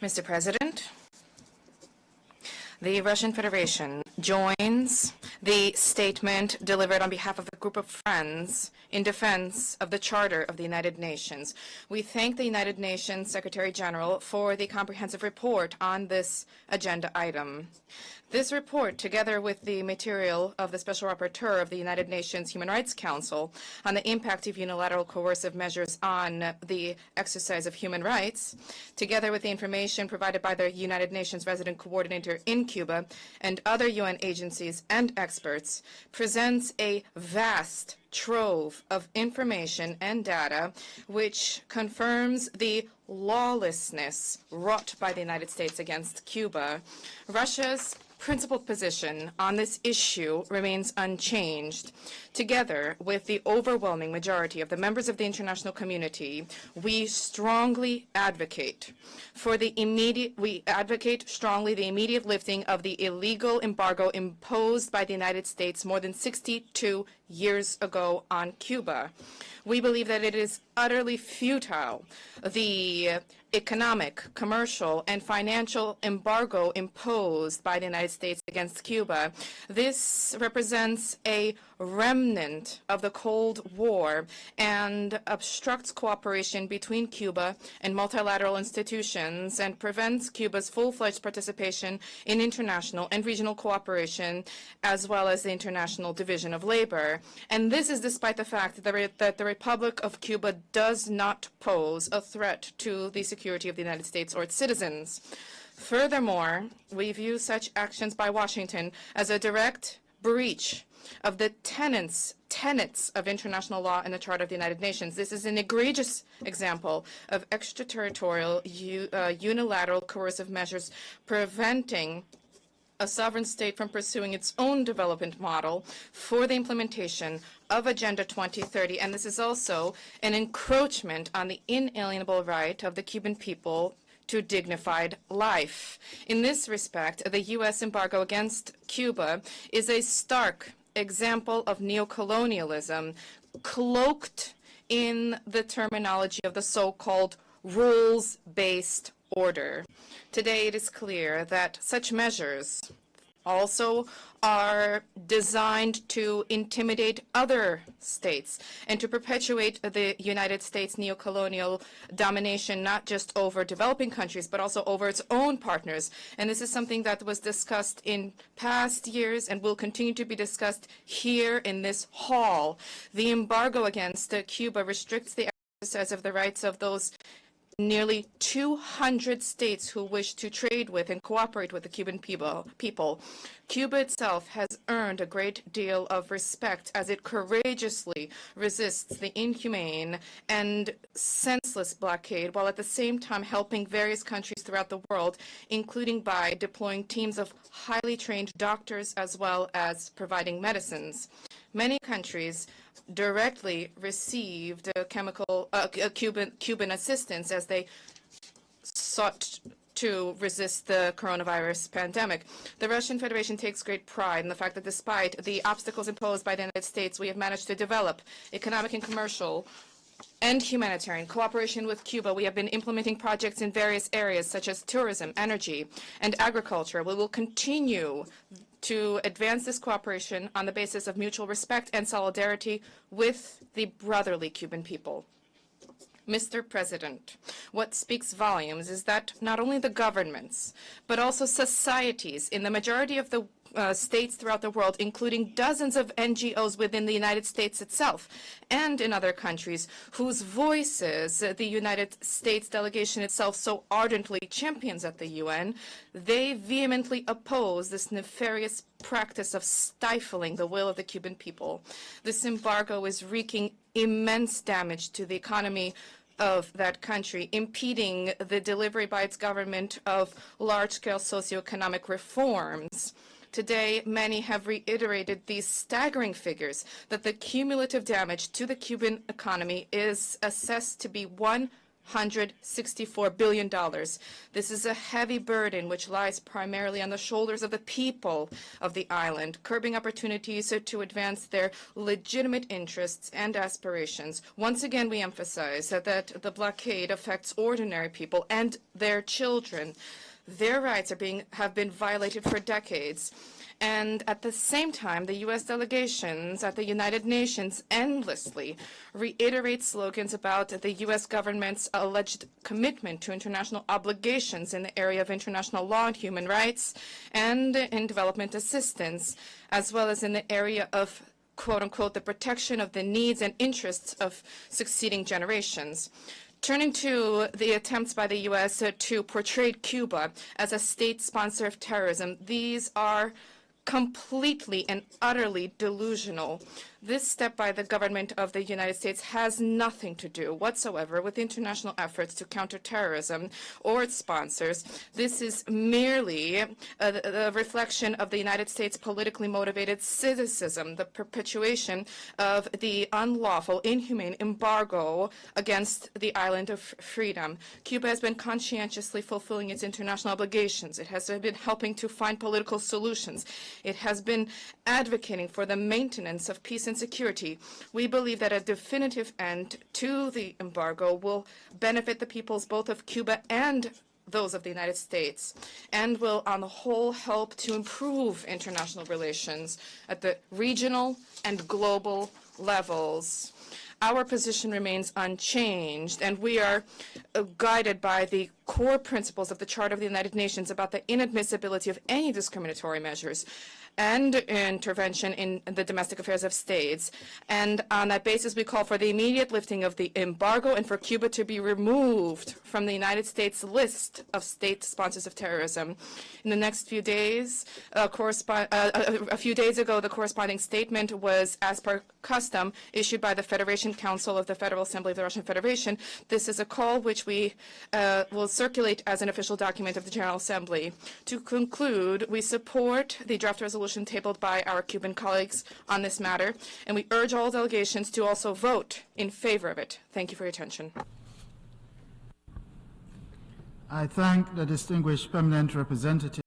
Mr. President, the Russian Federation joins the statement delivered on behalf of a group of friends in defense of the Charter of the United Nations. We thank the United Nations Secretary General for the comprehensive report on this agenda item. This report, together with the material of the Special Rapporteur of the United Nations Human Rights Council on the impact of unilateral coercive measures on the exercise of human rights, together with the information provided by the United Nations Resident Coordinator in Cuba and other UN agencies and experts, presents a vast trove of information and data which confirms the lawlessness wrought by the United States against Cuba. Russia's principled position on this issue remains unchanged. Together with the overwhelming majority of the members of the international community, we strongly advocate the immediate lifting of the illegal embargo imposed by the United States more than 62 years ago on Cuba. We believe that it is utterly futile, the economic, commercial, and financial embargo imposed by the United States against Cuba. This represents a remnant of the Cold War and obstructs cooperation between Cuba and multilateral institutions and prevents Cuba's full-fledged participation in international and regional cooperation, as well as the International Division of Labor. And this is despite the fact that the Republic of Cuba does not pose a threat to the security of the United States or its citizens. Furthermore, we view such actions by Washington as a direct breach of the tenets of international law and the Charter of the United Nations. This is an egregious example of extraterritorial unilateral coercive measures preventing a sovereign state from pursuing its own development model for the implementation of Agenda 2030. And this is also an encroachment on the inalienable right of the Cuban people to dignified life. In this respect, the U.S. embargo against Cuba is a stark example of neocolonialism cloaked in the terminology of the so-called rules-based order. Today, it is clear that such measures also are designed to intimidate other states and to perpetuate the United States neocolonial domination, not just over developing countries, but also over its own partners. And this is something that was discussed in past years and will continue to be discussed here in this hall. The embargo against Cuba restricts the exercise of the rights of those nearly 200 states who wish to trade with and cooperate with the Cuban people. Cuba itself has earned a great deal of respect as it courageously resists the inhumane and senseless blockade, while at the same time helping various countries throughout the world, including by deploying teams of highly trained doctors as well as providing medicines. Many countries directly received Cuban assistance as they sought to resist the coronavirus pandemic. The Russian Federation takes great pride in the fact that despite the obstacles imposed by the United States, we have managed to develop economic and commercial and humanitarian cooperation with Cuba. We have been implementing projects in various areas such as tourism, energy, and agriculture. We will continue to advance this cooperation on the basis of mutual respect and solidarity with the brotherly Cuban people. Mr. President, what speaks volumes is that not only the governments, but also societies in the majority of the states throughout the world, including dozens of NGOs within the United States itself and in other countries, whose voices the United States delegation itself so ardently champions at the UN, they vehemently oppose this nefarious practice of stifling the will of the Cuban people. This embargo is wreaking immense damage to the economy of that country, impeding the delivery by its government of large-scale socioeconomic reforms. Today, many have reiterated these staggering figures that the cumulative damage to the Cuban economy is assessed to be $1 $164 billion. This is a heavy burden which lies primarily on the shoulders of the people of the island, curbing opportunities to advance their legitimate interests and aspirations. Once again, we emphasize that the blockade affects ordinary people and their children. Their rights have been violated for decades. And at the same time, the U.S. delegations at the United Nations endlessly reiterate slogans about the U.S. government's alleged commitment to international obligations in the area of international law and human rights and in development assistance, as well as in the area of quote-unquote, the protection of the needs and interests of succeeding generations. Turning to the attempts by the U.S. to portray Cuba as a state sponsor of terrorism, these are completely and utterly delusional. This step by the government of the United States has nothing to do whatsoever with international efforts to counter terrorism or its sponsors. This is merely a reflection of the United States' politically motivated cynicism, the perpetuation of the unlawful, inhumane embargo against the island of freedom. Cuba has been conscientiously fulfilling its international obligations. It has been helping to find political solutions. It has been advocating for the maintenance of peace and security. We believe that a definitive end to the embargo will benefit the peoples both of Cuba and those of the United States, and will on the whole help to improve international relations at the regional and global levels. Our position remains unchanged, and we are guided by the core principles of the Charter of the United Nations about the inadmissibility of any discriminatory measures and intervention in the domestic affairs of states. And on that basis, we call for the immediate lifting of the embargo and for Cuba to be removed from the United States list of state sponsors of terrorism. In the next few days, a few days ago, the corresponding statement was, as per custom, issued by the Federation Council of the Federal Assembly of the Russian Federation. This is a call which we will circulate as an official document of the General Assembly. To conclude, we support the draft resolution tabled by our Cuban colleagues on this matter, and we urge all delegations to also vote in favor of it. Thank you for your attention. I thank the distinguished permanent representative.